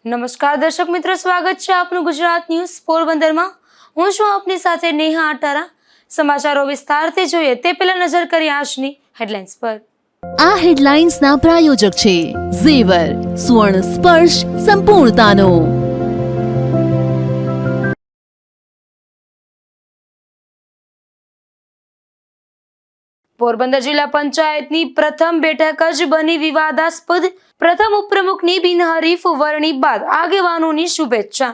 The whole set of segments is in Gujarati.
નમસ્કાર દર્શક મિત્રો, સ્વાગત છે આપનું ગુજરાત ન્યૂઝ પોરબંદરમાં। હું છું આપની સાથે નેહા આટારા। સમાચારો વિસ્તારથી જોઈએ તે પહેલા નજર કરીએ આજની હેડલાઇન્સ પર। આ હેડલાઇન્સના પ્રાયોજક છે ઝેવર, સુવર્ણ સ્પર્શ સંપૂર્ણતાનો। પોરબંદર જિલ્લા પંચાયતની પ્રથમ બેઠક જ બની વિવાદાસ્પદ। પ્રથમ ઉપપ્રમુખની બિનહરીફ વરણી બાદ આગેવાનોની શુભેચ્છા।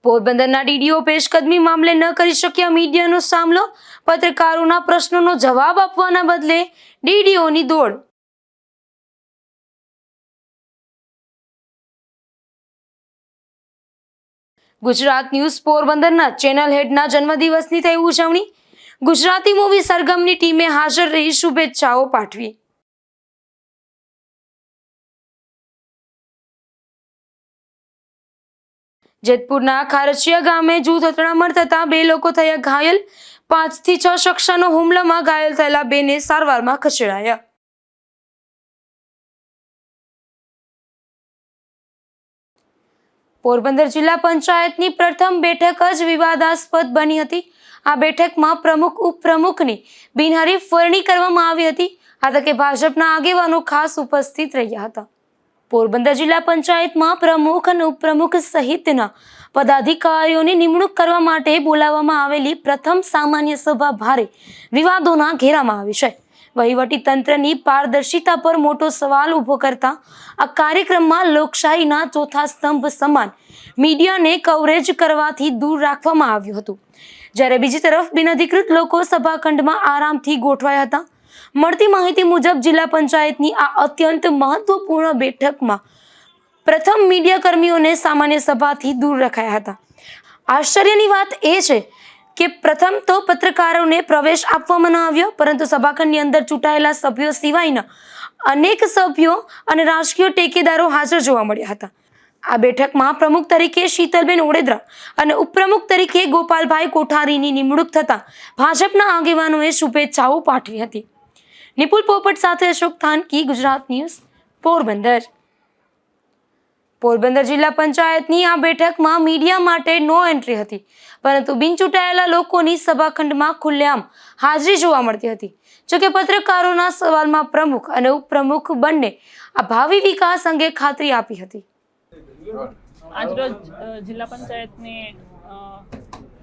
પોરબંદરના ડીડીઓ પેશકદમી મામલે ન કરી શક્યા મીડિયાનો સામનો। પત્રકારોના પ્રશ્નોનો જવાબ આપવાના બદલે ડીડીઓની દોડ। ગુજરાત ન્યૂઝ પોરબંદરના ચેનલ હેડના જન્મદિવસની થઈ ઉજવણી। ગુજરાતી મૂવી સરગમની ટીમે હાજર રહી શુભેચ્છાઓ પાઠવી। જેતપુરના ખારચિયા ગામે જૂથ અથડામણ થતા 2 લોકો થયા ઘાયલ। 5 થી 6 શખ્સોના હુમલામાં ઘાયલ થયેલા 2 ને સારવારમાં ખસેડાયા। પોરબંદર જિલ્લા પંચાયતની પ્રથમ બેઠક જ વિવાદાસ્પદ બની હતી। આ બેઠકમાં પ્રમુખ ઉપપ્રમુખની બિનહરીફ વરણી કરવામાં આવી હતી। આ તકે ભાજપના આગેવાનો ખાસ ઉપસ્થિત રહ્યા હતા। પોરબંદર જિલ્લા પંચાયતમાં પ્રમુખ અને ઉપપ્રમુખ સહિતના પદાધિકારીઓની નિમણૂક કરવા માટે બોલાવવામાં આવેલી પ્રથમ સામાન્ય સભા ભારે વિવાદોના ઘેરામાં આવી છે। વહીવટી તંત્રની પારદર્શિતા પર મોટો સવાલ ઊભો કરતા આ કાર્યક્રમમાં લોકશાહીના ચોથા સ્તંભ સમાન મીડિયાને કવરેજ કરવાથી દૂર રાખવામાં આવ્યું હતું। જ્યારે બીજી તરફ બિનઅધિકૃત લોકો સભાખંડમાં આરામથી ગોઠવાયા હતા। મળતી માહિતી મુજબ જિલ્લા પંચાયતની આ અત્યંત મહત્વપૂર્ણ બેઠકમાં પ્રથમ મીડિયા કર્મીઓને સામાન્ય સભાથી દૂર રખાયા હતા। આશ્ચર્યની વાત એ છે કે પ્રથમ તો પત્રકારોને પ્રવેશ આપવામાં ન આવ્યો, પરંતુ સભાખંડની અંદર ચૂંટાયેલા સભ્યો સિવાયના અનેક સભ્યો અને રાજકીય ટેકેદારો હાજર જોવા મળ્યા હતા। આ બેઠકમાં પ્રમુખ તરીકે શીતલબેન ઓડેદરા અને ઉપપ્રમુખ તરીકે ગોપાલભાઈ કોઠારીની નિમણૂક થતા ભાજપના આગેવાનોએ શુભેચ્છાઓ પાઠવી હતી। નિપુલ પોપટ સાથે અશોક થાનકી, ગુજરાત ન્યૂઝ, પોરબંદર। પોરબંદર જિલ્લા પંચાયતની આ બેઠકમાં મીડિયા માટે નો એન્ટ્રી હતી, પરંતુ બિનચૂંટાયેલા લોકોની સભાખંડમાં ખુલ્લેઆમ હાજરી જોવા મળતી હતી। જોકે પત્રકારોના સવાલમાં પ્રમુખ અને ઉપપ્રમુખ બંને આ ભાવિ વિકાસ અંગે ખાતરી આપી હતી। આજરોજ જિલ્લા પંચાયતની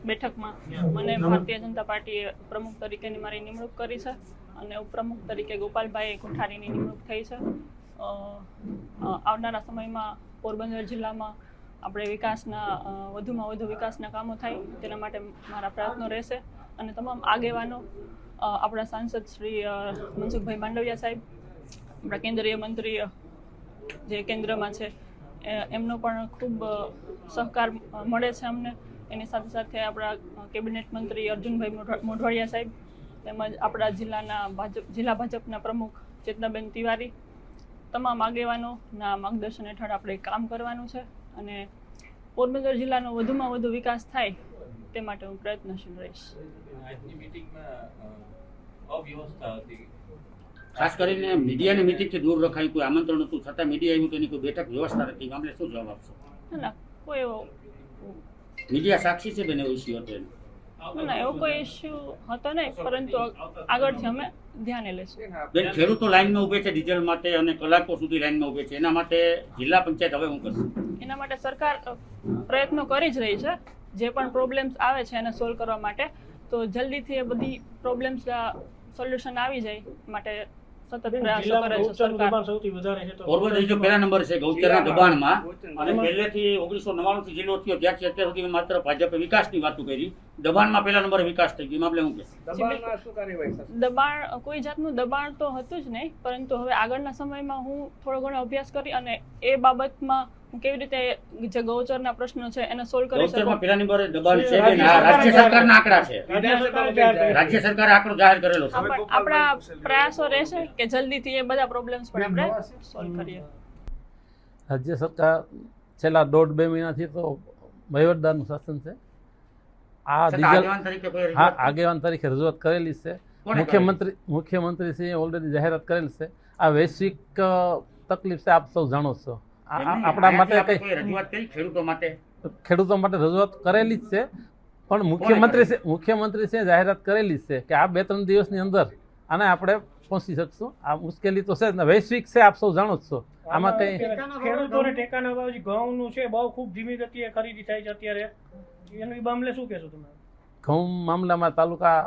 બેઠકમાં મને ભારતીય જનતા પાર્ટીએ પ્રમુખ તરીકેની મારી નિમણૂક કરી છે અને ઉપપ્રમુખ તરીકે ગોપાલભાઈ કોઠારીની નિમણૂક થઈ છે। આવનારા સમયમાં પોરબંદર જિલ્લામાં આપણે વિકાસના વધુમાં વધુ વિકાસના કામો થાય તેના માટે મારા પ્રયત્નો રહેશે અને તમામ આગેવાનો, આપણા સાંસદ શ્રી મનસુખભાઈ માંડવિયા સાહેબ, આપણા કેન્દ્રીય મંત્રી જે કેન્દ્રમાં છે એમનો પણ ખૂબ સહકાર મળે છે અમને। એની સાથે સાથે આપણા કેબિનેટ મંત્રી અર્જુનભાઈ મોઢવાડિયા સાહેબ તેમજ આપણા જિલ્લા ભાજપના પ્રમુખ ચેતનાબેન તિવારી, તમામ આગેવાનોના માર્ગદર્શન હેઠળ આપણે કામ કરવાનું છે અને પોરબંદર જિલ્લાનો વધુમાં વધુ વિકાસ થાય તે માટે હું પ્રયત્નશીલ રહીશ। આજની મીટિંગમાં અવ્યવસ્થા હતી, ખાસ કરીને મીડિયાને મીટિંગથી દૂર રખાયું, કોઈ આમંત્રણ હતું છતાં મીડિયા આવ્યું તેની કોઈ બેઠક વ્યવસ્થા નથી, મામલે શું જવાબ આપશો? ના, કોઈ એવો મીડિયા સાક્ષી છે બેન એવો ઇસ્યુ હતો? ના, એવો કોઈ ઇસ્યુ હતો નહીં, પરંતુ આગળથી અમે ધ્યાને લઈશું। બેન, ખેડૂતો લાઈનમાં ઉભે છે ડીઝલ માટે અને કલાકો સુધી લાઈનમાં ઉભે છે, એના માટે જિલ્લા પંચાયત હવે શું કરશે? એના માટે સરકાર પ્રયત્નો કરી જ રહી છે। જે પણ પ્રોબ્લેમ્સ આવે છે એને સોલ્વ કરવા માટે, તો જલ્દીથી એ બધી પ્રોબ્લેમ્સ સોલ્યુશન આવી જાય માટે સતત પ્રયાસો કરે છે સરકાર। પોરબંદર જો પહેલા નંબર છે ગૌચરના દબાણમાં, અને પહેલેથી 1999 થી જિલ્લો થયો ત્યાંથી અત્યાર સુધી માત્ર ભાજપે વિકાસની વાતો કરી, દબાણમાં પહેલા નંબરે વિકાસ થઈ ગયો, મામલે શું કહેશે? દબાણ, કોઈ જાતનું દબાણ તો હતું જ નહીં, પરંતુ હવે આગળના સમયમાં હું થોડો ઘણો અભ્યાસ કરી અને એ બાબતમાં હું કેવી રીતે જે ગૌચરના પ્રશ્નો છે એને સોલ્વ કરી શકું। ગૌચરમાં પહેલા નંબરે દબાણ છે બેન, રાજ્ય સરકારના આંકડા છે, રાજ્ય સરકારે આંકડો જાહેર કરેલો છે। આપણા પ્રયાસો રહેશે કે જલ્દીથી એ બધા પ્રોબ્લેમ્સ પણ આપણે સોલ્વ કરીએ। રાજ્ય સરકાર છેલ્લા 1.5-2 મહિનાથી તો વહીવટદારનું શાસન છે। આ ડીઝલ આગેવાન તરીકે રજૂઆત કરેલી છે, કોને મુખ્યમંત્રીશ્રીએ ઓલરેડી જાહેરાત કરેલ છે. આ વૈશ્વિક તકલીફ છે, આપ સૌ જાણો છો. આપણા માટે આપણે કંઈ કોઈ રજૂઆત કરી ખેડૂતો માટે? ખેડૂતો માટે રજૂઆત કરેલી જ છે, પણ મુખ્યમંત્રીશ્રીએ જાહેરાત કરેલી જ છે કે આ 2-3 દિવસની અંદર આને આપણે પહોંચી શકશું. આ મુશ્કેલી તો છે જ ને, વૈશ્વિક છે, આપ સૌ જાણો જ છો. આમાં કંઈ ખેડૂતોને ટેકાના ભાવ ઘઉંનું છે બહુ ખૂબ ધીમી ગતિએ ખરીદી થાય છે અત્યારે, એનું મામલે શું કહેશો તમે? ઘઉં મામલામાં તાલુકા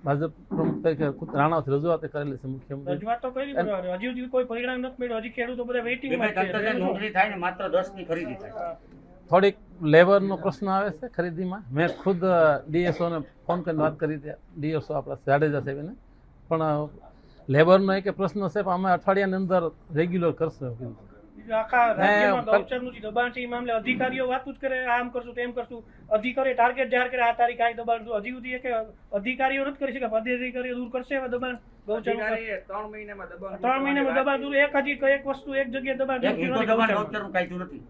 ભાજપ પ્રમુખ તરીકે રાણાવથી રજૂઆત કરેલી છે મુખ્યમંત્રી. રજૂઆત તો કરી પણ હજી સુધી કોઈ પરિણામ નથી મળ્યું. હજી ખેડૂતો બધા વેઇટિંગમાં છે. નોંધણી થાય ને માત્ર 10 ની ખરીદી થાય. થોડીક લેબરનો પ્રશ્ન આવે છે ખરીદીમાં. મેં ખુદ ડીએસઓને ફોન કરીને વાત કરી હતી, ડીએસઓ આપણા જાડેજા સાહેબને, પણ લેબરનો એક પ્રશ્ન છે, પણ અમે અઠવાડિયાની અંદર રેગ્યુલર કરશું એવું કીધું. આખા રાજ્યમાં ગૌચરનું જે દબાણ છે એ મામલે અધિકારીઓ વાતું જ કરે, આમ કરશું તેમ કરશું. અધિકારીઓ ટાર્ગેટ જાહેર કરે, આ તારીખ આ દબાણ. હજી સુધી કે અધિકારીઓ નથી કરી શકે, પદાધિકારીઓ દૂર કરશે હવે દબાણ ગૌચર. 3 મહિનામાં દબાણ દૂર. એક વસ્તુ એક જગ્યાએ દબાણ દૂર થયું નથી ગૌચરનું. કાંઈ નથી.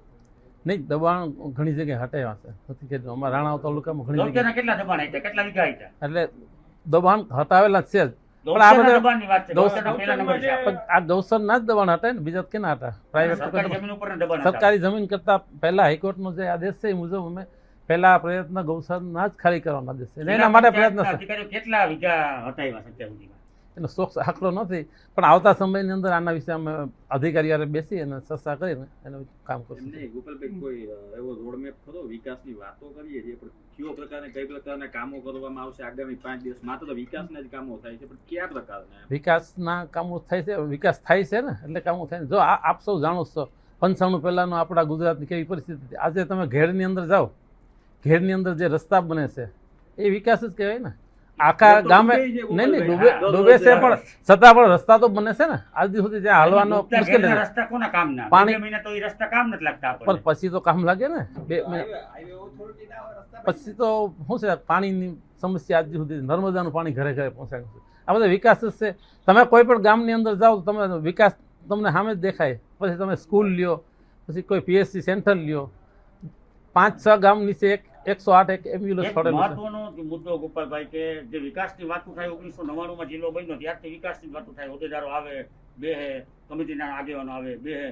નહીં, દબાણ ઘણી જગ્યાએ હટાવ્યા છે, નથી કે અમારા રાણાવ તાલુકામાં ઘણી જગ્યાએ. ગૌચરના કેટલા દબાણ આપ્યા, કેટલા વીઘા આપ્યા? એટલે દબાણ હટાવેલા છે જ, પણ આ બધા દબાણની વાત છે. ગૌચરના પહેલા નંબર છે. પણ આ ગૌસરના જ દબાણ હટાય ને, બીજા કેના હટા? સરકારી જમીન ઉપર દબાણ હટાવે. સરકારી જમીન કરતા પહેલા હાઈકોર્ટનો જે આદેશ છે એ મુજબ અમે પહેલા પ્રયત્ન ગૌસરના જ ખાલી કરવાનો આદેશ છે, એના માટે પ્રયત્ન છે. અધિકારીઓ કેટલા વીઘા હટાવ્યા છે અત્યાર સુધીમાં? એનો ચોક્કસ આંકડો નથી, પણ આવતા સમયની અંદર આના વિશે અમે અધિકારીઓ બેસી અને ચર્ચા કરીને એનું કામ કરશું. ગોપાલભાઈ, કોઈ એવો રોડમેપ ખરો? વિકાસની વાતો કરીએ છીએ, પણ કયો પ્રકારના કઈ પ્રકારના કામો કરવામાં આવશે આગામી 5 દિવસ? માત્ર તો વિકાસના જ કામો થાય છે, પણ કયા પ્રકારના વિકાસના કામો થાય છે? વિકાસ થાય છે ને, એટલે કામો થાય ને. જો આપ સૌ જાણો છો 95 પહેલાંનો આપણા ગુજરાતની કેવી પરિસ્થિતિ હતી. આજે તમે ઘેડની અંદર જાઓ, ઘેડની અંદર જે રસ્તા બને છે એ વિકાસ જ કહેવાય ને. આખા ગામે નહીં ડૂબે છે, પણ છતાં પણ રસ્તા તો બને છે ને. આજ દિવસ સુધી ત્યાં હાલવાનો મુશ્કેલ છે. રસ્તા કોના કામના? પાણી 2 મહિના તો એ રસ્તા કામ નથી લાગતા પણ આપણને. પછી તો કામ લાગે ને. 2 મહિના પછી તો શું છે, પાણીની સમસ્યા આજ સુધી નર્મદાનું પાણી ઘરે ઘરે પહોંચાડ્યું છે. આ બધા વિકાસ જ છે. તમે કોઈ પણ ગામની અંદર જાઓ તો તમે વિકાસ તમને સામે જ દેખાય. પછી તમે સ્કૂલ લ્યો, પછી કોઈ પીએચસી સેન્ટર લ્યો, 5-6 ગામ નીચે 108 એક એમ્બ્યુલન્સ છોડેલું છે. મહત્વનો મુદ્દો ગોપાલભાઈ, કે જે વિકાસની વાતો થાય 1999માં જિલ્લો બન્યો ત્યારથી વિકાસની વાતો થાય. હોદ્દેદારો આવે, બેહે, કમિટીના આગેવાનો આવે, બેહે,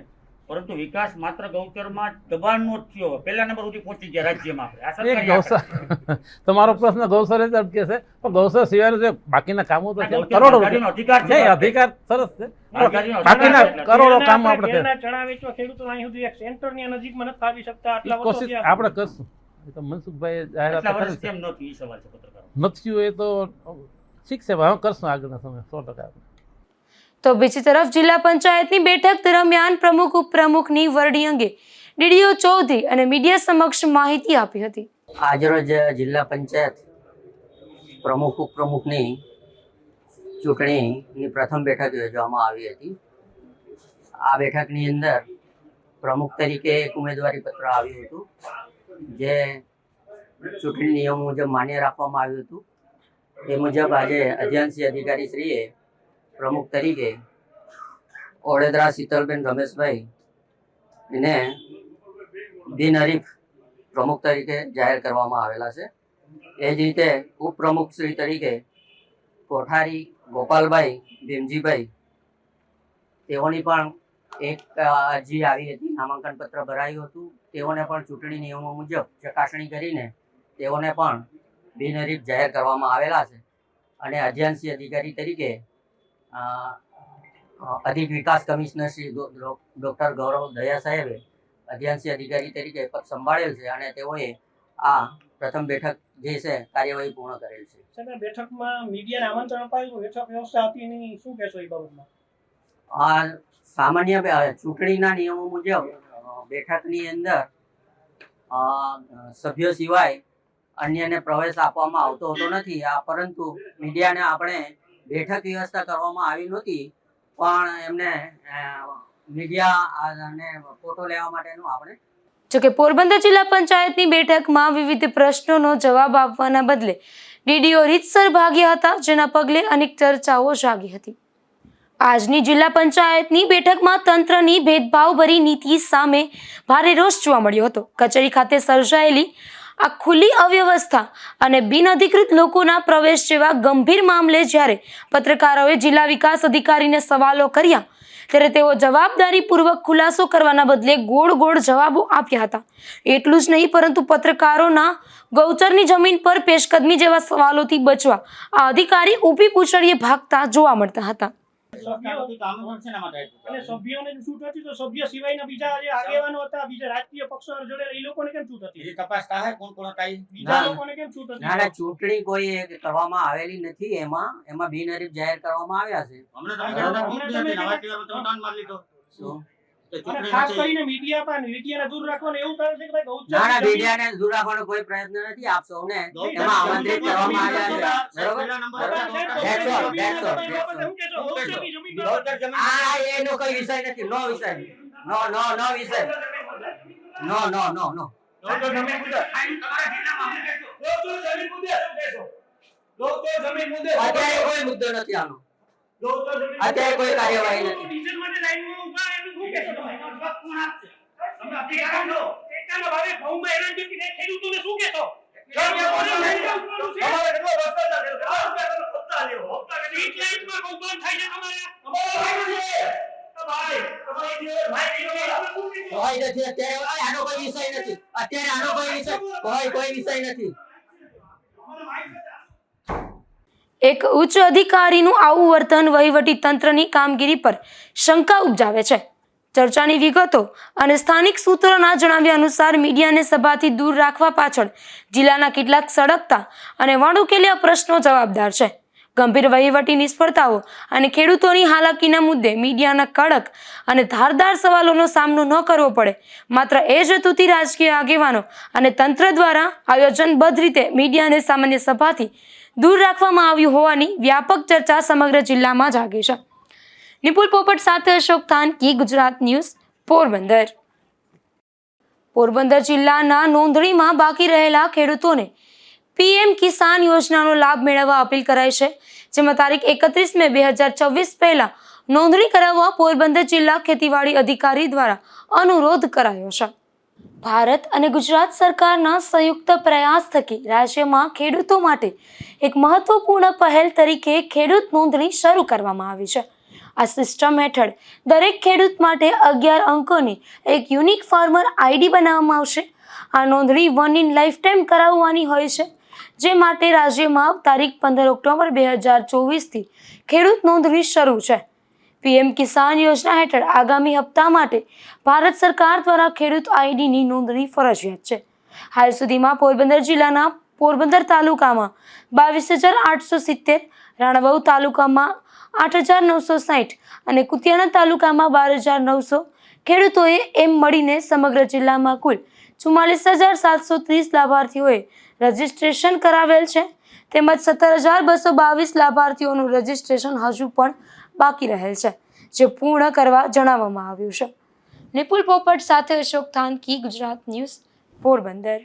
પરંતુ વિકાસ માત્ર ગૌચરમાં દબાણનો જ થયો. પહેલા નંબર સુધી પહોંચી ગયા રાજ્યમાં આપણે. આ એક સરકારી તમારો પ્રશ્ન ગૌસર જ અટકે છે, પણ ગૌસર સિવાયનું જે બાકીના કામો તો છે, ગૌચર કરોડો અધિકારીનો અધિકાર છે. નહીં, અધિકાર સરસ છે, અધિકારીનો બાકીના અધિકાર છે. કરોડો કામ આપણે ઘેરના ચણા વેચવા ખેડૂતો અહીં સુધી એક સેન્ટરની નજીકમાં નથી આવી શકતા. આટલા વર્ષો કોશિશ થયા. આપણે કરશું. એ તો મનસુખભાઈ જાહેરાત કેટલા કરી વર્ષ છે. કેમ ન થયું એ સવાલ છે પત્રકારો. નથી થયું એ તો ઠીક છે, હવે કરશું આગળના સમય 100%. તો બીજી તરફ જિલ્લા પંચાયતની બેઠક દરમિયાન પ્રમુખ ઉપપ્રમુખની વરણી અંગે ડીડીઓ ચૌધરી અને મીડિયા સમક્ષ માહિતી આપી હતી. આજરોજ જિલ્લા પંચાયત પ્રમુખ ઉપપ્રમુખની ચૂંટણીની પ્રથમ બેઠક યોજવામાં આવી હતી. આ બેઠકની અંદર પ્રમુખ તરીકે એક ઉમેદવારી પત્ર આવ્યું હતું, જે ચૂંટણી નિયમો મુજબ માન્ય રાખવામાં આવ્યું હતું. એ મુજબ આજે અધ્યક્ષી અધિકારી શ્રીએ પ્રમુખ તરીકે ઓળેદરા શીતલબેન રમેશભાઈ એને બિનહરીફ પ્રમુખ તરીકે જાહેર કરવામાં આવેલા છે. એ જ રીતે ઉપપ્રમુખ શ્રી તરીકે કોઠારી ગોપાલભાઈ ભીમજીભાઈ, તેઓની પણ એક અરજી આવી હતી, નામાંકન પત્ર ભરાયું હતું. તેઓને પણ ચૂંટણી નિયમો મુજબ ચકાસણી કરીને તેઓને પણ બિનહરીફ જાહેર કરવામાં આવેલા છે. અને અધ્યક્ષી અધિકારી તરીકે અધિક વિકાસ કમિશનર શ્રી ડૉક્ટર ગૌરવ દયા સાહેબે અધ્યક્ષી અધિકારી તરીકે પદ સંભાળેલ છે, અને તેઓએ આ પ્રથમ બેઠક જે છે કાર્યવાહી પૂર્ણ કરેલ છે. સાહેબ, બેઠકમાં મીડિયાને આમંત્રણ અપાયું, બેઠક વ્યવસ્થા હતી એની શું કહેશો એ બાબતમાં? આ સામાન્ય ચૂંટણીના નિયમો મુજબ બેઠકની અંદર સભ્યો સિવાય અન્યને પ્રવેશ આપવામાં આવતો હતો નથી. પરંતુ મીડિયાને આપણે બેઠક વ્યવસ્થા કરવામાં આવી નહોતી, પણ એમને મીડિયા અને ફોટો લેવા માટેનું આપણે. જોકે પોરબંદર જિલ્લા પંચાયતની બેઠકમાં વિવિધ પ્રશ્નોનો જવાબ આપવાના બદલે ડીડીઓ રીતસર ભાગ્યા હતા, જેના પગલે અનેક ચર્ચાઓ જાગી હતી. આજની જિલ્લા પંચાયતની બેઠકમાં તંત્રની ભેદભાવભરી નીતિ સામે ભારે રોષ જોવા મળ્યો હતો. કચેરી ખાતે સર્જાયેલી આ ખુલ્લી અવ્યવસ્થા અને બિનઅધિકૃત લોકોના પ્રવેશ જેવા ગંભીર મામલે જ્યારે પત્રકારોએ જિલ્લા વિકાસ અધિકારીને સવાલો કર્યા ત્યારે તેઓ જવાબદારીપૂર્વક ખુલાસો કરવાના બદલે ગોળ ગોળ જવાબો આપ્યા હતા. એટલું જ નહીં પરંતુ પત્રકારોના ગૌચરની જમીન પર પેશકદમી જેવા સવાલોથી બચવા આ અધિકારી ઊભી પૂંછડીએ ભાગતા જોવા મળતા હતા. અને સભ્યોને છૂટ હતી તો સભ્ય સિવાયના બીજા જે આગેવાનો હતા, બીજા રાજકીય પક્ષો જોડેલા, એ લોકોને કેમ છૂટ હતી? તપાસ થાય કોણ કોણ હતા બીજા લોકોને કેમ છૂટ હતી? ના, ચૂંટણી કોઈ કરવામાં આવેલી નથી. એમાં બિનહરીફ જાહેર કરવામાં આવ્યા છે. શું? અને ખાસ કરીને મીડિયાને દૂર રાખવાનું એવું કરે છે કે ભાઈ ગૌચર ના, મીડિયાને દૂર રાખવાનો કોઈ પ્રયત્ન નથી. આપ સૌને એમાં આમંત્રિત કરવામાં આવ્યા છે. બરોબર? આ એનો કોઈ વિષય નથી. નો વિષય. નો વિષય. નો. અત્યારે કોઈ મુદ્દો નથી આનો. અત્યારે કોઈ કાર્યવાહી નથી. આનો કોઈ વિષય નથી. અત્યારે આનો કોઈ વિષય નથી. એક ઉચ્ચ અધિકારીનું આવું વર્તન વહીવટી તંત્રની કામગીરી પર શંકા ઉપજાવે છે. ચર્ચાની વિગતો અને સ્થાનિક સૂત્રોના જણાવ્યા અનુસાર મીડિયાને સભાથી દૂર રાખવા પાછળ જિલ્લાના કેટલાક સળગતા અને વણઉકેલ્યા પ્રશ્નો જવાબદાર છે. ગંભીર વહીવટી નિષ્ફળતાઓ અને ખેડૂતોની હાલાકીના મુદ્દે મીડિયાના કડક અને ધારદાર સવાલોનો સામનો ન કરવો પડે, માત્ર એ જ હેતુથી રાજકીય આગેવાનો અને તંત્ર દ્વારા આયોજનબદ્ધ રીતે મીડિયાને સામાન્ય સભાથી દૂર રાખવામાં આવ્યું હોવાની વ્યાપક ચર્ચા સમગ્ર જિલ્લામાં જાગી છે. નિપુલ પોપટ સાથે અશોક થાનકી, ગુજરાત ન્યૂઝ, પોરબંદર. પોરબંદર જિલ્લાના નોંધણીમાં બાકી રહેલા ખેડૂતોને PM કિસાન યોજનાનો લાભ મેળવવા અપીલ કરાઈ છે, જેમાં તારીખ 31 મે 2024 પહેલા નોંધણી કરાવવા પોરબંદર જિલ્લા ખેતીવાડી અધિકારી દ્વારા અનુરોધ કરાયો છે. ભારત અને ગુજરાત સરકારના સંયુક્ત પ્રયાસ થકી રાજ્યમાં ખેડૂતો માટે એક મહત્વપૂર્ણ પહેલ તરીકે ખેડૂત નોંધણી શરૂ કરવામાં આવી છે. આ સિસ્ટમ હેઠળ દરેક ખેડૂત માટે 11 અંકોની એક યુનિક ફાર્મર ID બનાવવામાં આવશે. આ નોંધણી વન ઇન લાઈફ ટાઈમ કરાવવાની હોય છે, જે માટે રાજ્યમાં તારીખ 15 ઓક્ટોબર 2024 ખેડૂત નોંધણી શરૂ છે. PM કિસાન યોજના હેઠળ આગામી હપ્તા માટે ભારત સરકાર દ્વારા ખેડૂત IDની નોંધણી ફરજિયાત છે. હાલ સુધીમાં પોરબંદર જિલ્લાના પોરબંદર તાલુકામાં 22,870, રાણાવાવ તાલુકામાં 8,960 અને કુતિયાણા તાલુકામાં 12,900 ખેડૂતોએ એમ મળીને સમગ્ર જિલ્લામાં કુલ 44,730 લાભાર્થીઓએ રજીસ્ટ્રેશન કરાવેલ છે. તેમજ 17,222 લાભાર્થીઓનું રજીસ્ટ્રેશન હજુ પણ બાકી રહેલ છે, જે પૂર્ણ કરવા જણાવવામાં આવ્યું છે. નિપુલ પોપટ સાથે અશોક થાનકી, ગુજરાત ન્યૂઝ, પોરબંદર.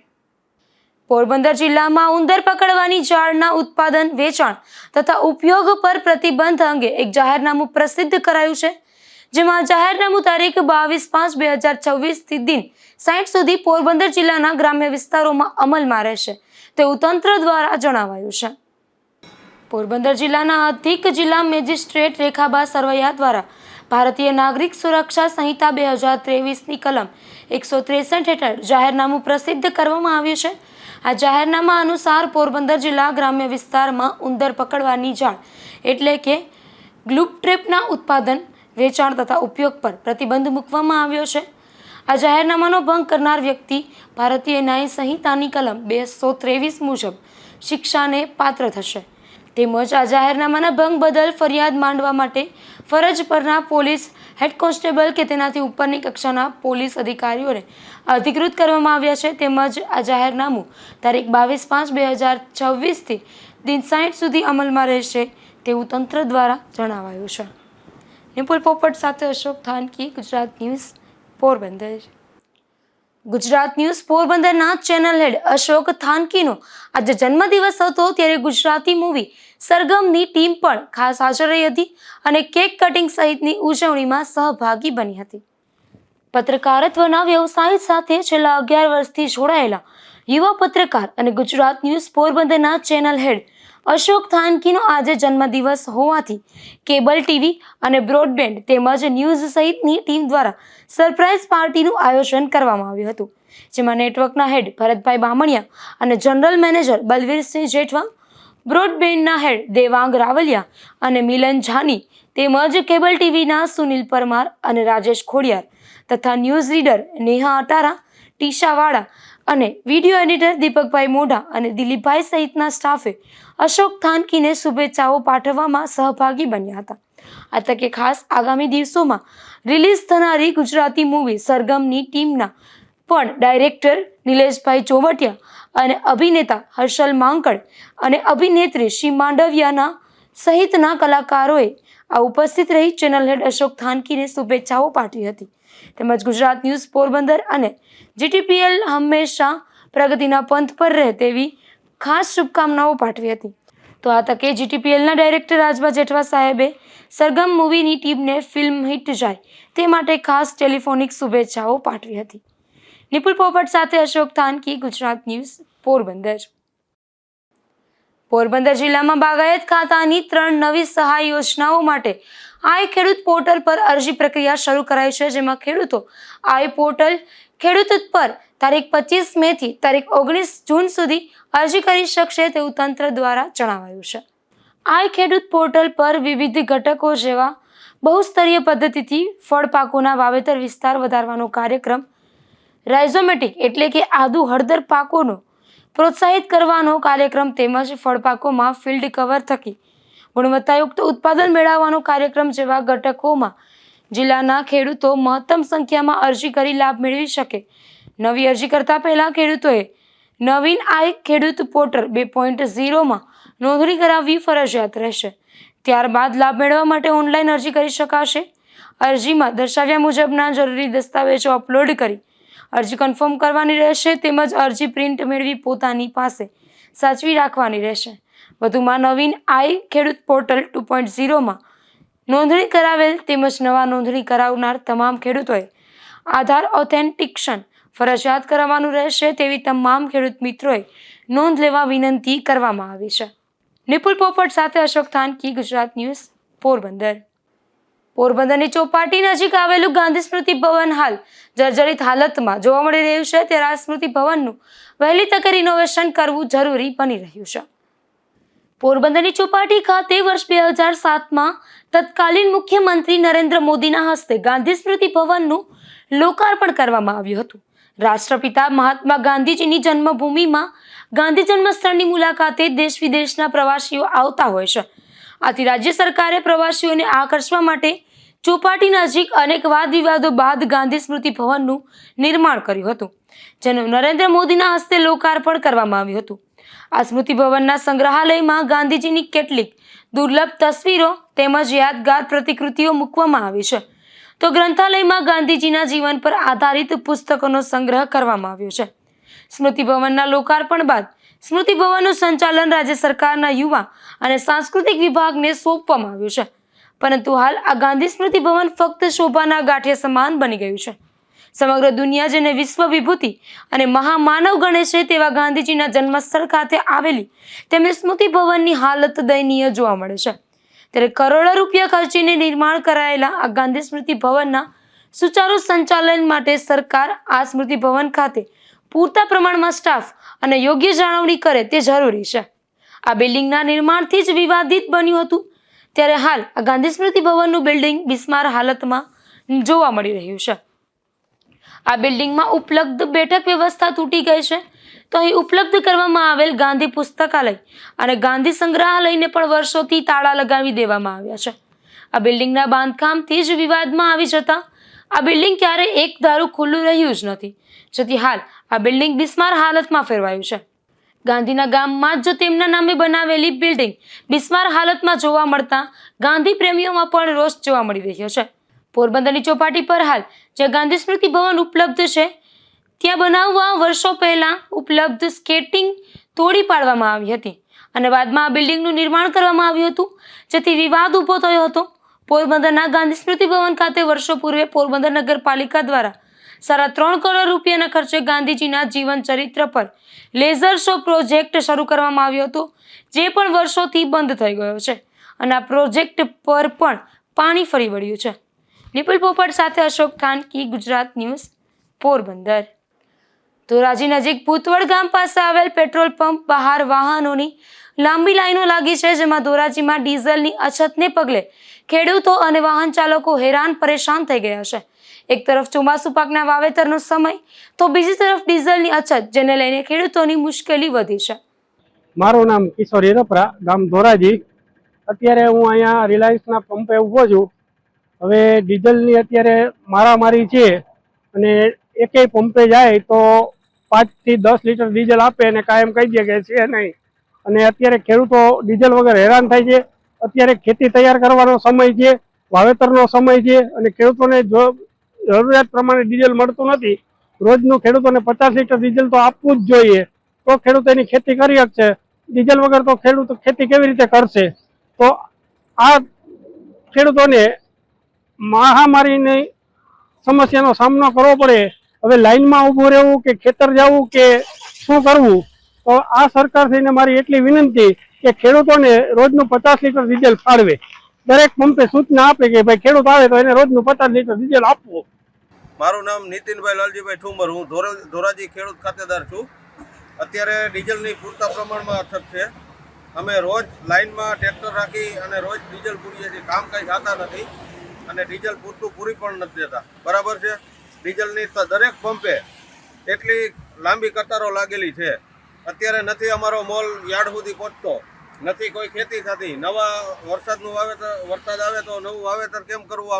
પોરબંદર જિલ્લામાં ઉંદર પકડવાની જાળના ઉત્પાદન, વેચાણ તથા ઉપયોગ પર પ્રતિબંધ અંગે એક જાહેરનામું પ્રસિદ્ધ કરાયું છે, જેમાં જાહેરનામું તારીખ 22/5/2024 થી દિન 60 સુધી પોરબંદર જિલ્લાના ગ્રામ્ય વિસ્તારોમાં અમલમાં રહેશે તેવું તંત્ર દ્વારા જણાવાયું છે. પોરબંદર જિલ્લાના અધિક જિલ્લા મેજિસ્ટ્રેટ રેખાબા સરવૈયા દ્વારા ભારતીય નાગરિક સુરક્ષા સંહિતા 2023ની કલમ 163 હેઠળ જાહેરનામું પ્રસિદ્ધ કરવામાં આવ્યું છે. આ જાહેરનામા અનુસાર પોરબંદર જિલ્લા ગ્રામ્ય વિસ્તારમાં ઉંદર પકડવાની જાળ એટલે કે ગ્લુપ ટ્રેપના ઉત્પાદન, વેચાણ તથા ઉપયોગ પર પ્રતિબંધ મૂકવામાં આવ્યો છે. આ જાહેરનામાનો ભંગ કરનાર વ્યક્તિ ભારતીય ન્યાય સંહિતાની કલમ 223 મુજબ શિક્ષાને પાત્ર થશે. તેમજ આ જાહેરનામાના ભંગ બદલ ફરિયાદ માંડવા માટે ફરજ પરના પોલીસ હેડ કોન્સ્ટેબલ કે તેનાથી ઉપરની કક્ષાના પોલીસ અધિકારીઓને અધિકૃત કરવામાં આવ્યા છે. તેમજ આ જાહેરનામું તારીખ 22/5/2024 થી દિન 60 સુધી અમલમાં રહેશે તેવું તંત્ર દ્વારા જણાવાયું છે. નિપુલ પોપટ સાથે અશોક થાનકી, ગુજરાત ન્યૂઝ, પોરબંદર. ગુજરાત ન્યૂઝ પોરબંદરના ચેનલ હેડ અશોક થાનકીનો આજે જન્મદિવસ હતો, ત્યારે ગુજરાતી મૂવી સરગમની ટીમ પણ ખાસ હાજર રહી હતી અને કેક કટિંગ સહિતની ઉજવણીમાં સહભાગી બની હતી. પત્રકારત્વના વ્યવસાય સાથે છેલ્લા 11 વર્ષથી જોડાયેલા યુવા પત્રકાર અને ગુજરાત ન્યૂઝ પોરબંદરના ચેનલ હેડ અશોક થાનકીનો આજે જન્મદિવસ હોવાથી કેબલ ટીવી અને બ્રોડબેન્ડ તેમજ ન્યૂઝ સહિતની ટીમ દ્વારા સરપ્રાઇઝ પાર્ટીનું આયોજન કરવામાં આવ્યું હતું, જેમાં નેટવર્કના હેડ ભરતભાઈ બામણિયા અને જનરલ મેનેજર બલવીરસિંહ જેઠવા, બ્રોડબેન્ડના હેડ દેવાંગ રાવલિયા અને મિલન જાની તેમજ કેબલ ટીવીના સુનિલ પરમાર અને રાજેશ ખોડિયાર તથા ન્યૂઝ રીડર નેહા અટારા, ટીશાવાળા અને વિડીયો એડિટર દીપકભાઈ મોઢા અને દિલીપભાઈ સહિતના સ્ટાફે અશોક થાનકીને શુભેચ્છાઓ પાઠવવામાં સહભાગી બન્યા હતા. આ તકે ખાસ આગામી દિવસોમાં રિલીઝ થનારી ગુજરાતી મૂવી સરગમની ટીમના પણ ડાયરેક્ટર નિલેશભાઈ ચોવટિયા અને અભિનેતા હર્ષલ માંકડ અને અભિનેત્રી શ્રી માંડવિયાના સહિતના કલાકારોએ આ ઉપસ્થિત રહી ચેનલ હેડ અશોક થાનકીને શુભેચ્છાઓ પાઠવી હતી. તેમજ ગુજરાત ન્યૂઝ પોરબંદર અને GTPL હંમેશા પ્રગતિના પંથ પર રહે તેવી ખાસ શુભકામનાઓ પાઠવી હતી. તો આ તકે GTPLના ડાયરેક્ટર રાજભા જેઠવા સાહેબે સરગમ મૂવીની ટીમને ફિલ્મ હિટ જાય તે માટે ખાસ ટેલિફોનિક શુભેચ્છાઓ પાઠવી હતી. નિપુલ પોપટ સાથે અશોક થાનકી, ગુજરાત ન્યૂઝ પોરબંદર. પોરબંદર જિલ્લામાં બાગાયત ખાતાની 3 નવી સહાય યોજનાઓ માટે આઈ ખેડૂત પોર્ટલ પર અરજી પ્રક્રિયા શરૂ કરાઈ છે, જેમાં ખેડૂતો આઈ પોર્ટલ ખેડૂત પર તારીખ 25 મે થી તારીખ 19 જૂન સુધી અરજી કરી શકશે તેવું તંત્ર દ્વારા જણાવાયું છે. આઈ ખેડૂત પોર્ટલ પર વિવિધ ઘટકો જેવા બહુસ્તરીય પદ્ધતિથી ફળ પાકોના વાવેતર વિસ્તાર વધારવાનો કાર્યક્રમ, રાઇઝોમેટિક એટલે કે આદુ હળદર પાકોનો પ્રોત્સાહિત કરવાનો કાર્યક્રમ તેમજ ફળપાકોમાં ફિલ્ડ કવર થકી ગુણવત્તાયુક્ત ઉત્પાદન મેળવવાનો કાર્યક્રમ જેવા ઘટકોમાં જિલ્લાના ખેડૂતો મહત્તમ સંખ્યામાં અરજી કરી લાભ મેળવી શકે. નવી અરજી કરતા પહેલા ખેડૂતોએ નવીન આઈ ખેડૂત પોર્ટલ 2.0માં નોંધણી કરાવવી ફરજિયાત રહેશે. ત્યારબાદ લાભ મેળવવા માટે ઓનલાઈન અરજી કરી શકાશે. અરજીમાં દર્શાવ્યા મુજબના જરૂરી દસ્તાવેજો અપલોડ કરી અરજી કન્ફર્મ કરવાની રહેશે તેમજ અરજી પ્રિન્ટ મેળવી પોતાની પાસે સાચવી રાખવાની રહેશે. વધુમાં નવીન આઈ ખેડૂત પોર્ટલ 2.0માં નોંધણી કરાવેલ તેમજ નવા નોંધણી કરાવનાર તમામ ખેડૂતોએ આધાર ઓથેન્ટિકેશન ફરજિયાત કરાવવાનું રહેશે તેવી તમામ ખેડૂત મિત્રોએ નોંધ લેવા વિનંતી કરવામાં આવી છે. નિપુલ પોપટ સાથે અશોક થાનકી, ગુજરાત ન્યૂઝ પોરબંદર. પોરબંદરની ચોપાટી નજીક આવેલું ગાંધી સ્મૃતિ ભવન હાલ જર્જરિત હાલતમાં જોવા મળી રહ્યું છે, ત્યારે આ સ્મૃતિ ભવનનું વહેલી તકે રિનોવેશન કરવું જરૂરી બની રહ્યું છે. પોરબંદરની ચોપાટી ખાતે વર્ષ 2007માં તત્કાલીન મુખ્યમંત્રી નરેન્દ્ર મોદીના હસ્તે ગાંધી સ્મૃતિ ભવનનું લોકાર્પણ કરવામાં આવ્યું હતું. રાષ્ટ્રપિતા મહાત્મા ગાંધીજીની જન્મભૂમિમાં ગાંધી જન્મ સ્થળની મુલાકાતે દેશ વિદેશના પ્રવાસીઓ આવતા હોય છે. આથી રાજ્ય સરકારે પ્રવાસીઓને આકર્ષવા માટે ચોપાટી નજીક અનેક વાદ વિવાદો બાદ ગાંધી સ્મૃતિ ભવનનું નિર્માણ કર્યું હતું, જેનું નરેન્દ્ર મોદીના હસ્તે લોકાર્પણ કરવામાં આવ્યું હતું. આ સ્મૃતિ ભવનના સંગ્રહાલયમાં ગાંધીજીની કેટલીક દુર્લભ તસવીરો તેમજ યાદગાર પ્રતિકૃતિઓ મૂકવામાં આવી છે. તો ગ્રંથાલયમાં ગાંધીજીના જીવન પર આધારિત પુસ્તકોનો સંગ્રહ કરવામાં આવ્યો છે. સ્મૃતિ ભવનના લોકાર્પણ બાદ સ્મૃતિ ભવનનું સંચાલન રાજ્ય સરકારના યુવા અને સાંસ્કૃતિક વિભાગને સોંપવામાં આવ્યું છે, પરંતુ હાલ આ ગાંધી સ્મૃતિ ભવન ફક્ત શોભાના ગાંઠિયા સમાન બની ગયું છે. સમગ્ર દુનિયા જેને વિશ્વ વિભૂતિ અને મહામાનવ ગણે છે તેવા ગાંધીજીના જન્મસ્થળ ખાતે આવેલી તેમની સ્મૃતિ ભવનની હાલત દયનીય જોવા મળે છે. ત્યારે કરોડો રૂપિયા ખર્ચીને નિર્માણ કરાયેલા આ ગાંધી સ્મૃતિ ભવનના સુચારુ સંચાલન માટે સરકાર આ સ્મૃતિ ભવન ખાતે પૂરતા પ્રમાણમાં સ્ટાફ અને યોગ્ય જાળવણી કરે તે જરૂરી છે. આ બિલ્ડિંગના નિર્માણથી જ વિવાદિત બન્યું હતું, ત્યારે હાલ આ ગાંધી સ્મૃતિ ભવનનું બિલ્ડિંગ બિસ્માર હાલતમાં જોવા મળી રહ્યું છે. આ બિલ્ડિંગમાં ઉપલબ્ધ બેઠક વ્યવસ્થા તૂટી ગઈ છે, તો અહીં ઉપલબ્ધ કરવામાં આવેલ ગાંધી પુસ્તકાલય અને ગાંધી સંગ્રહાલયને પણ વર્ષોથી તાળા લગાવી દેવામાં આવ્યા છે. આ બિલ્ડિંગના બાંધકામથી જ વિવાદમાં આવી જતા આ બિલ્ડિંગ ક્યારે એક ધારું ખુલ્લું રહ્યું જ નથી, જેથી હાલ આ બિલ્ડિંગ બિસ્માર હાલતમાં ફેરવાયું છે. ગાંધીના ગામમાં જ જો તેમના નામે બનાવેલી બિલ્ડિંગ બિસ્માર હાલતમાં જોવા મળતા ગાંધી પ્રેમીઓમાં પણ રોષ જોવા મળી રહ્યો છે. પોરબંદરની ચોપાટી પર હાલ જે ગાંધી સ્મૃતિ ભવન ઉપલબ્ધ છે ત્યાં બનાવવા વર્ષો પહેલા ઉપલબ્ધ સ્કેટિંગ તોડી પાડવામાં આવી હતી અને બાદમાં આ બિલ્ડિંગનું નિર્માણ કરવામાં આવ્યું હતું, જેથી વિવાદ ઊભો થયો હતો. પોરબંદરના ગાંધી સ્મૃતિ ભવન ખાતે વર્ષો પૂર્વે પોરબંદર નગરપાલિકા દ્વારા 3.5 કરોડ રૂપિયાના ખર્ચે ગાંધીજીના જીવન ચરિત્ર પર લેઝર શો પ્રોજેક્ટ શરૂ કરવામાં આવ્યો હતો, જે પણ વર્ષોથી બંધ થઈ ગયો છે અને આ પ્રોજેક્ટ પર પણ પાણી ફરી વળ્યું છે. નિપુલ પોપટ સાથે અશોક થાનકી, ગુજરાત ન્યૂઝ, પોરબંદર. ધોરાજી નજીક ભૂતવડ ગામ પાસે આવેલ પેટ્રોલ પંપ બહાર વાહનોની લાંબી લાઈનો લાગી છે, જેમાં ધોરાજીમાં ડીઝલની અછતને પગલે ખેડૂતો અને વાહન ચાલકો હેરાન પરેશાન થઈ ગયા છે. એક તરફ ચોમાસુ પાકના વાવેતરનો સમય તો બીજી તરફ ડીઝલની અછત, જેને લઈને ખેડૂતોની મુશ્કેલી વધી છે. મારું નામ કિશોર હિરપરા, ગામ ધોરાજી. અત્યારે હું અહીંયા રિલાયન્સના પંપે ઊભો છું. હવે ડીઝલની અત્યારે મારામારી છે અને એકેય પંપે જાય તો 5 થી 10 લીટર ડીઝલ આપે અને કાયમ કહી દે કે છે નહીં. અને અત્યારે ખેડૂતો ડીઝલ વગર હેરાન થાય છે. અત્યારે ખેતી તૈયાર કરવાનો સમય છે, વાવેતરનો સમય છે અને ખેડૂતોને જો જરૂરિયાત પ્રમાણે ડીઝલ મળતું નથી. રોજનું ખેડૂતોને 50 લીટર ડીઝલ તો આપવું જ જોઈએ, તો ખેડૂતો એની ખેતી કરી શકશે. ડીઝલ વગર તો ખેડૂતો ખેતી કેવી રીતે કરશે? તો આ ખેડૂતોને મહામારીની સમસ્યાનો સામનો કરવો પડે. હવે લાઈનમાં ઊભું રહેવું કે ખેતર જવું કે શું કરવું? તો આ સરકાર થઈને મારી એટલી વિનંતી કે ખેડૂતોને રોજનું 50 લીટર ડીઝલ ફાળવે. દરેક પંપે સૂચના આપે કે ભાઈ ખેડૂત આવે તો એને રોજનું 50 લીટર ડીઝલ આપવું. મારું નામ નીતિનભાઈ લાલજીભાઈ ઠુમર, હું ધોરાજી ખેડૂત ખાતેદાર છું. અત્યારે ડીઝલની પૂરતા પ્રમાણમાં અછત છે. અમે રોજ લાઇનમાં ટ્રેક્ટર રાખી અને રોજ ડીઝલ પૂરીએ છીએ. કામ કંઈ થતા નથી અને ડીઝલ પૂરી પણ નથી દેતા. બરાબર છે. ડીઝલની દરેક પંપે એટલી લાંબી કતારો લાગેલી છે. અત્યારે નથી અમારો મોલ યાર્ડ સુધી પહોંચતો, નથી કોઈ ખેતી થતી. નવા વરસાદ આવે તો નવું વાવેતર કેમ કરવું?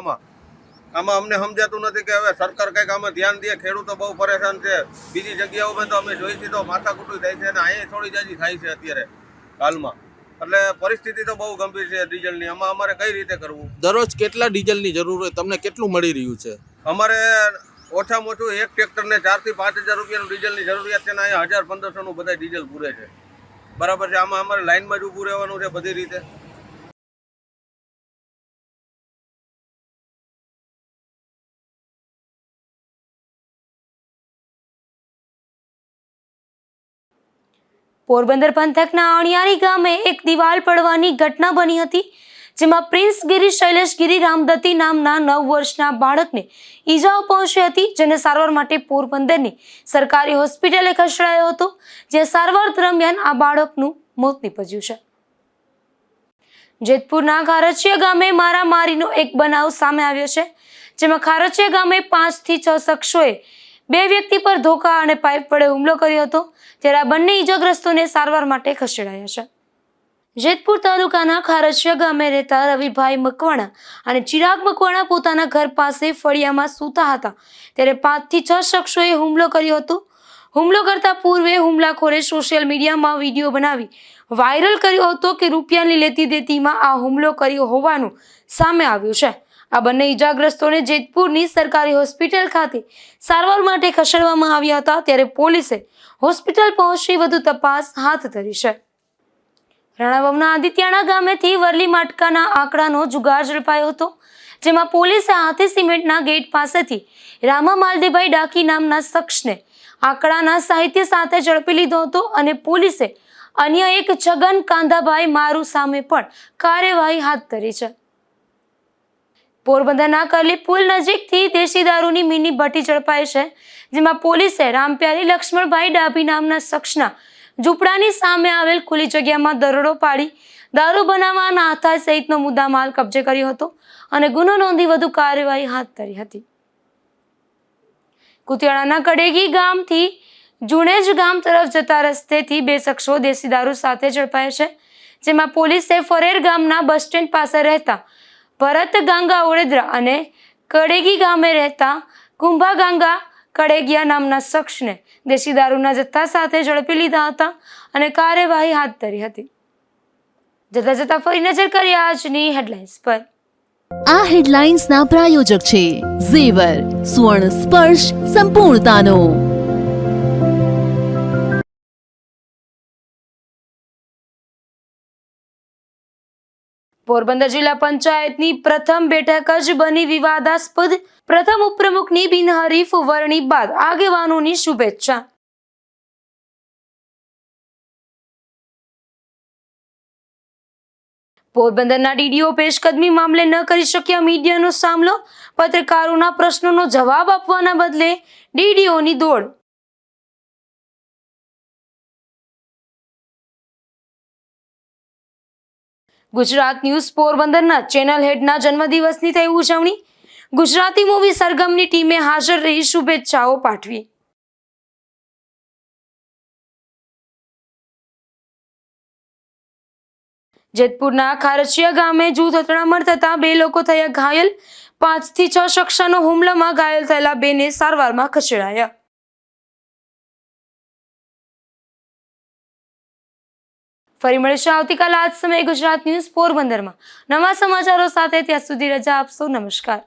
આમાં અમને સમજાતું નથી કે હવે સરકાર કંઈક આમાં ધ્યાન દે. ખેડૂતો બહુ પરેશાન છે. બીજી જગ્યાઓમાં તો અમે જોઈશી તો માથાકૂટી થાય છે અને અહીંયા થોડી જાજી થાય છે અત્યારે હાલમાં. એટલે પરિસ્થિતિ તો બહુ ગંભીર છે ડીઝલની. આમાં અમારે કઈ રીતે કરવું? દરરોજ કેટલા ડીઝલની જરૂર હોય? તમને કેટલું મળી રહ્યું છે? અમારે ઓછામાં ઓછું એક ટ્રેક્ટરને 4 થી 5 હજાર રૂપિયાનું ડીઝલની જરૂરિયાત છે ને અહીંયા 1000-1500નું બધા ડીઝલ પૂરે છે. બરાબર છે. આમાં અમારે લાઇનમાં જ ઊભું રહેવાનું છે બધી રીતે. પોરબંદર પંથકના અણિયારી ગામે એક દિવાલ પડવાની ઘટના બની હતી, જેમાં પ્રિન્સ ગિરી શૈલેષ ગિરી રામદત્તી નામના 9 વર્ષના બાળકને ઈજાઓ પહોંચી હતી, જેને સારવાર માટે પોરબંદરની સરકારી હોસ્પિટલે ખસેડાયો હતો, જ્યાં સારવાર દરમિયાન આ બાળકનું મોત નીપજ્યું છે. જેતપુરના ખારચિયા ગામે મારામારીનો એક બનાવ સામે આવ્યો છે, જેમાં ખારચિયા ગામે 5 થી 6 શખ્સોએ 2 વ્યક્તિ પર ધોકા અને પાઇપ વડે હુમલો કર્યો હતો, ત્યારે આ બંને ઈજાગ્રસ્તોને સારવાર માટે ખસેડાયા છે. જેતપુર તાલુકાના ખારચિયા ગામે રહેતા રવિભાઈ મકવાણા અને ચિરાગ મકવાણા પોતાના ઘર પાસે ફળિયામાં સૂતા હતા, ત્યારે 5 થી 6 શખ્સોએ હુમલો કર્યો હતો. હુમલો કરતા પૂર્વે હુમલાખોરે સોશિયલ મીડિયામાં વિડીયો બનાવી વાયરલ કર્યો હતો કે રૂપિયાની લેતી દેતીમાં આ હુમલો કર્યો હોવાનું સામે આવ્યું છે. આ બંને ઈજાગ્રસ્તોને જેતપુરની સરકારી હોસ્પિટલ ખાતે સારવાર માટે ખસેડવામાં આવ્યા હતા, ત્યારે પોલીસે હોસ્પિટલ પહોંચી વધુ તપાસ હાથ ધરી છે. રાણાવાવના આદિત્યાણા ગામેથી વરલી માટકાના આંકડાનો જુગાર ઝડપાયો હતો, જેમાં પોલીસે હાથી સિમેન્ટના ગેટ પાસેથી રામા માલદેભાઈ ડાકી નામના શખ્સને આંકડાના સાહિત્ય સાથે ઝડપી લીધો હતો અને પોલીસે અન્ય એક છગન કાંધાભાઈ મારુ સામે પણ કાર્યવાહી હાથ ધરી છે. પોરબંદરના કરલી પુલ નજીકથી દેશી દારૂની મિની ભટ્ટી ઝડપાઈ છે, જેમાં પોલીસે રામપ્યારી લક્ષ્મણભાઈ ડાભી નામના શખ્સના ઝૂંપડાની સામે આવેલ ખુલ્લી જગ્યામાં દરોડો પાડી દારૂ બનાવવાના હાથા સહિતનો મુદ્દામાલ કબજે કર્યો હતો અને ગુનો નોંધી વધુ કાર્યવાહી હાથ ધરી હતી. કુતિયાણાના કડેગી ગામથી જુણેજ ગામ તરફ જતા રસ્તેથી 2 શખ્સો દેશી દારૂ સાથે ઝડપાયા છે, જેમાં પોલીસે ફરેર ગામના બસ સ્ટેન્ડ પાસે રહેતા ભરત ગાંગા ઓળેદરા અને કડેગી ગામે રહેતા કુંભા ગાંગા કડેગિયા નામના શખ્સને દેશી દારૂના જથ્થા સાથે ઝડપી લીધા હતા અને કાર્યવાહી હાથ ધરી હતી. જતા જતા ફરી નજર કરીએ આજની હેડલાઇન્સ પર. આ હેડલાઇન્સના પ્રાયોજક છે ઝેવર, સ્વર્ણ સ્પર્શ સંપૂર્ણતાનો. પોરબંદર જિલ્લા પંચાયતની પ્રથમ બેઠક જ બની વિવાદાસ્પદ. પ્રથમ ઉપપ્રમુખની બિનહરીફ વરણી બાદ આગેવાનોની શુભેચ્છા. પોરબંદરના ડીડીઓ પેશકદમી મામલે ન કરી શક્યા મીડિયાનો સામનો. પત્રકારોના પ્રશ્નોનો જવાબ આપવાના બદલે ડીડીઓની દોડ. ગુજરાત ન્યૂઝ પોરબંદરના ચેનલ હેડના જન્મદિવસની થઈ ઉજવણી. ગુજરાતી મૂવી સરગમની ટીમે હાજર રહી શુભેચ્છાઓ પાઠવી. જેતપુરના ખારચિયા ગામે જૂથ અથડામણ થતા 2 લોકો થયા ઘાયલ. 5 થી 6 શખ્સોનો હુમલામાં ઘાયલ થયેલા 2 ને સારવારમાં ખસેડાયા. ફરી મળીશું આવતીકાલે આ જ સમયે ગુજરાત ન્યૂઝ પોરબંદરમાં નવા સમાચારો સાથે. ત્યાં સુધી રજા આપશો. નમસ્કાર.